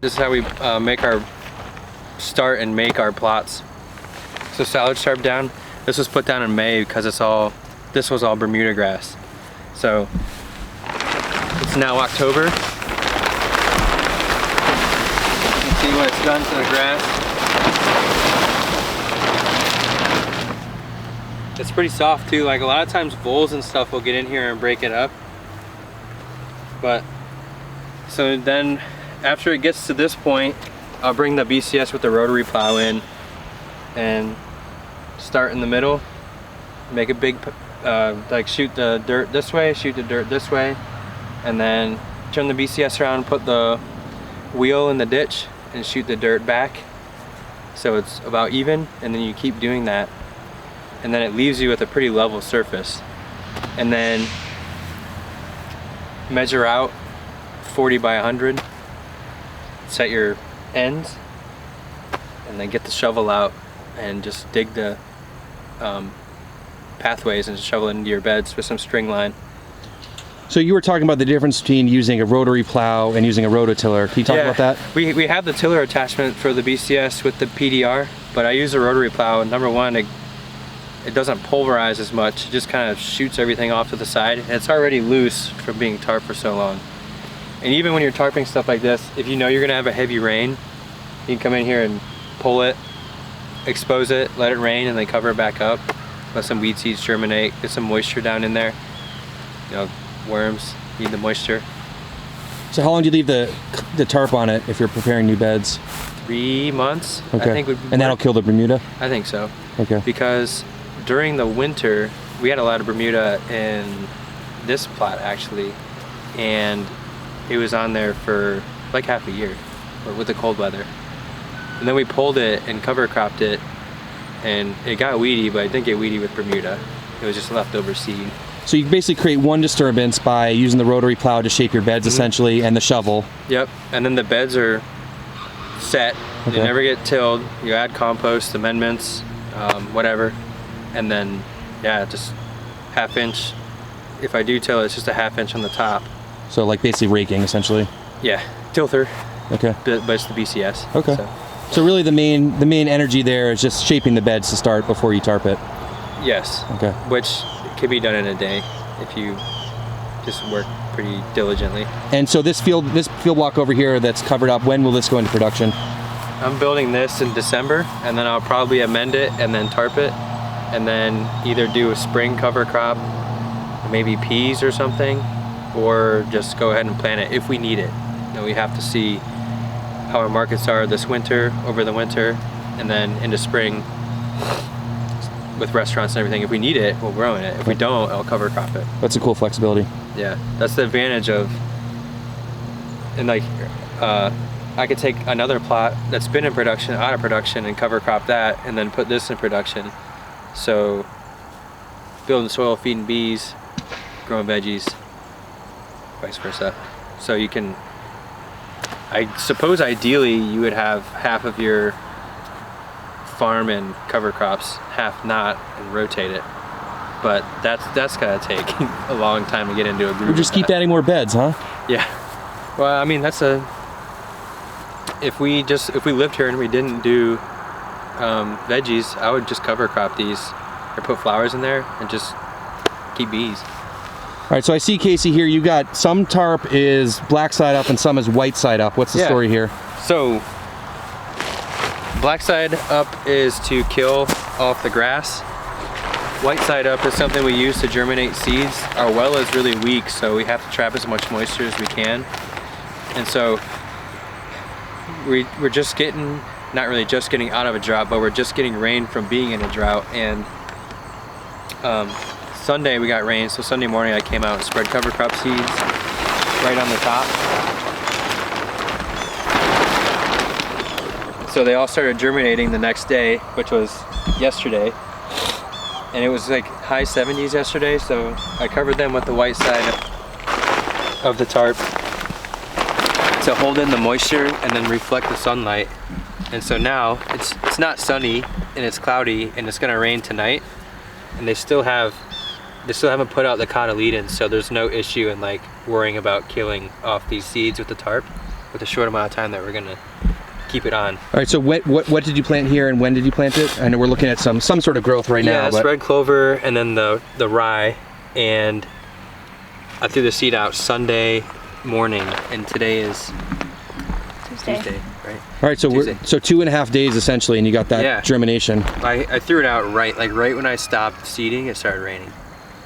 This is how we start and make our plots. So silage tarp down. This was put down in May because this was all Bermuda grass. So it's now October. You can see what it's done to the grass. It's pretty soft too. Like a lot of times voles and stuff will get in here and break it up. But so then after it gets to this point, I'll bring the BCS with the rotary plow in and start in the middle, make a big, like shoot the dirt this way, shoot the dirt this way, and then turn the BCS around, put the wheel in the ditch and shoot the dirt back so it's about even, and then you keep doing that, and then it leaves you with a pretty level surface. And then measure out 40 by 100, set your ends, and then get the shovel out and just dig the pathways and shovel it into your beds with some string line. So you were talking about the difference between using a rotary plow and using a rototiller. Can you talk about that? We have the tiller attachment for the BCS with the PDR, but I use a rotary plow. Number one, it doesn't pulverize as much. It just kind of shoots everything off to the side. And it's already loose from being tarped for so long. And even when you're tarping stuff like this, if you know you're gonna have a heavy rain, you can come in here and pull it, expose it, let it rain, and then cover it back up. Let some weed seeds germinate, get some moisture down in there. You know, worms need the moisture. So how long do you leave the tarp on it if you're preparing new beds? 3 months, okay. I think would be and that'll kill the Bermuda? I think so. Okay. Because during the winter, we had a lot of Bermuda in this plot actually, and it was on there for like half a year with the cold weather. And then we pulled it and cover cropped it, and it got weedy, but it didn't get weedy with Bermuda. It was just leftover seed. So you basically create one disturbance by using the rotary plow to shape your beds essentially, and the shovel. Yep, and then the beds are set. Okay. They never get tilled. You add compost, amendments, whatever. And then, yeah, just half-inch. If I do till, it's just a half-inch on the top. So like basically raking, essentially? Yeah, tilther. Okay. But it's the BCS. Okay. So really the main energy there is just shaping the beds to start before you tarp it? Yes. Okay. Which can be done in a day if you just work pretty diligently. And so this field block over here that's covered up, when will this go into production? I'm building this in December, and then I'll probably amend it and then tarp it, and then either do a spring cover crop, maybe peas or something, or just go ahead and plant it if we need it. You know, we have to see how our markets are this winter, over the winter, and then into spring with restaurants and everything. If we need it, we'll grow in it. If we don't, I'll cover crop it. That's a cool flexibility. Yeah, that's the advantage of, and like, I could take another plot that's been in production, out of production, and cover crop that, and then put this in production. So, building soil, feeding bees, growing veggies, vice versa. So you can, I suppose ideally you would have half of your farm and cover crops, half not, and rotate it. But that's gonna take a long time to get into a groove. We just keep adding more beds, huh? Yeah. Well, I mean, that's if we lived here and we didn't do veggies, I would just cover crop these or put flowers in there and just keep bees. All right, so I see, Casey, here you got some tarp is black side up and some is white side up. What's the story here? So black side up is to kill off the grass. White side up is something we use to germinate seeds. Our well is really weak, so we have to trap as much moisture as we can. And so we're just getting, not really just getting out of a drought, but we're just getting rain from being in a drought. And Sunday we got rain, so Sunday morning I came out and spread cover crop seeds right on the top. So they all started germinating the next day, which was yesterday. And it was like high 70s yesterday, so I covered them with the white side of the tarp to hold in the moisture and then reflect the sunlight. And so now it's not sunny and it's cloudy and it's gonna rain tonight, and they still haven't put out the cotyledons, so there's no issue in like worrying about killing off these seeds with the tarp. with the short amount of time that we're gonna keep it on. All right, so what did you plant here and when did you plant it? I know we're looking at some sort of growth right now. Yeah, it's red clover and then the rye, and I threw the seed out Sunday morning, and today is Tuesday, right? All right, so Tuesday. so 2.5 days essentially, and you got that germination. I threw it out right when I stopped seeding, it started raining.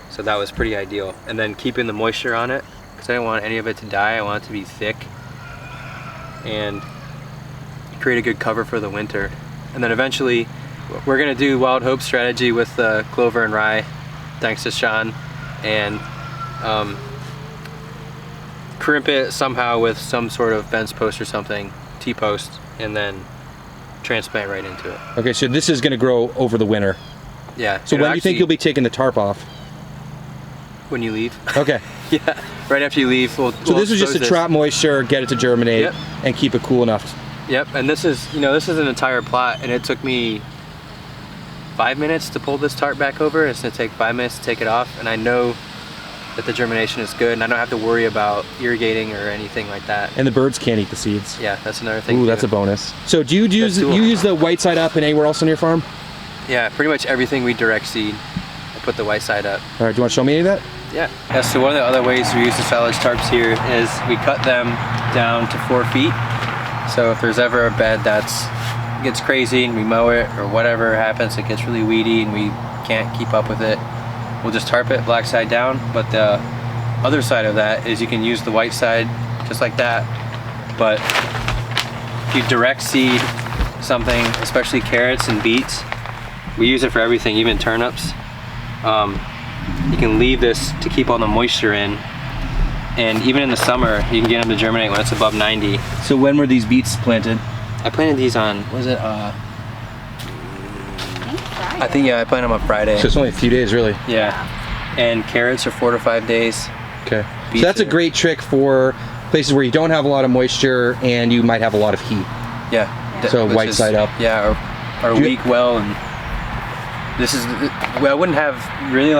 So that was pretty ideal. And then keeping the moisture on it, because I didn't want any of it to die. I want it to be thick and create a good cover for the winter. And then eventually, we're gonna do Wild Hope strategy with the clover and rye, thanks to Sean, and crimp it somehow with some sort of fence post or something, T-post, and then transplant right into it. Okay, so this is gonna grow over the winter. Yeah. So when do you think you'll be taking the tarp off? When you leave. Okay. Yeah, right after you leave. So this is just to trap moisture, get it to germinate, and keep it cool enough. Yep, and this is, this is an entire plot, and it took me 5 minutes to pull this tarp back over. It's gonna take 5 minutes to take it off, and I know that the germination is good, and I don't have to worry about irrigating or anything like that. And the birds can't eat the seeds. Yeah, that's another thing. Ooh, that's a bonus. So do you use the white side up and anywhere else on your farm? Yeah, pretty much everything we direct seed. I put the white side up. All right, do you want to show me any of that? Yeah, so one of the other ways we use the silage tarps here is we cut them down to 4 feet. So if there's ever a bed that's gets crazy and we mow it or whatever happens, it gets really weedy and we can't keep up with it, we'll just tarp it black side down. But the other side of that is you can use the white side just like that. But if you direct seed something, especially carrots and beets, we use it for everything, even turnips. You can leave this to keep all the moisture in, and even in the summer you can get them to germinate when it's above 90. So when were these beets planted? I planted these on, was it I think I planted them on Friday. So it's only a few days really. Yeah. And carrots are 4 to 5 days. Okay. So that's a great trick for places where you don't have a lot of moisture and you might have a lot of heat. Yeah. So white side up. Yeah, or weak well, and this is, well, I wouldn't have really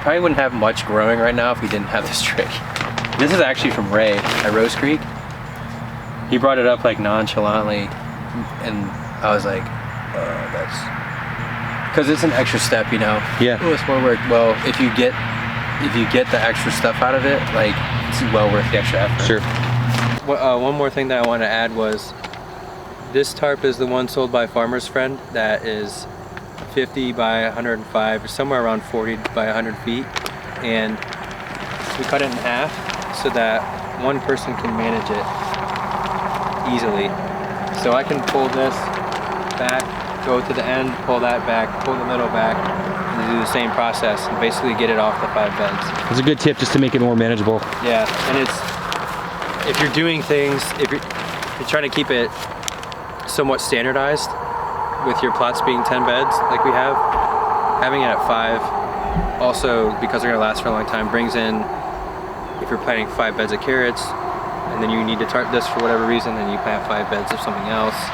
probably wouldn't have much growing right now if we didn't have this trick. This is actually from Ray at Rose Creek. He brought it up nonchalantly, and I was like, that's, because it's an extra step, Yeah. Oh, it's more work. Well, if you get the extra stuff out of it, it's well worth the extra effort. Sure. One more thing that I want to add was, this tarp is the one sold by Farmer's Friend that is 50 by 105, or somewhere around 40 by 100 feet, and we cut it in half so that one person can manage it easily. So I can pull this back, go to the end, pull that back, pull the middle back, and do the same process and basically get it off the 5 beds. It's a good tip just to make it more manageable. Yeah, and if you're doing things, if you're trying to keep it somewhat standardized, with your plots being 10 beds like we have, having it at 5 also, because they're gonna last for a long time, brings in, if you're planting 5 beds of carrots and then you need to tarp this for whatever reason, then you plant 5 beds of something else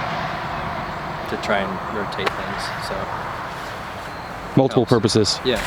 to try and rotate things. So multiple purposes. Yeah.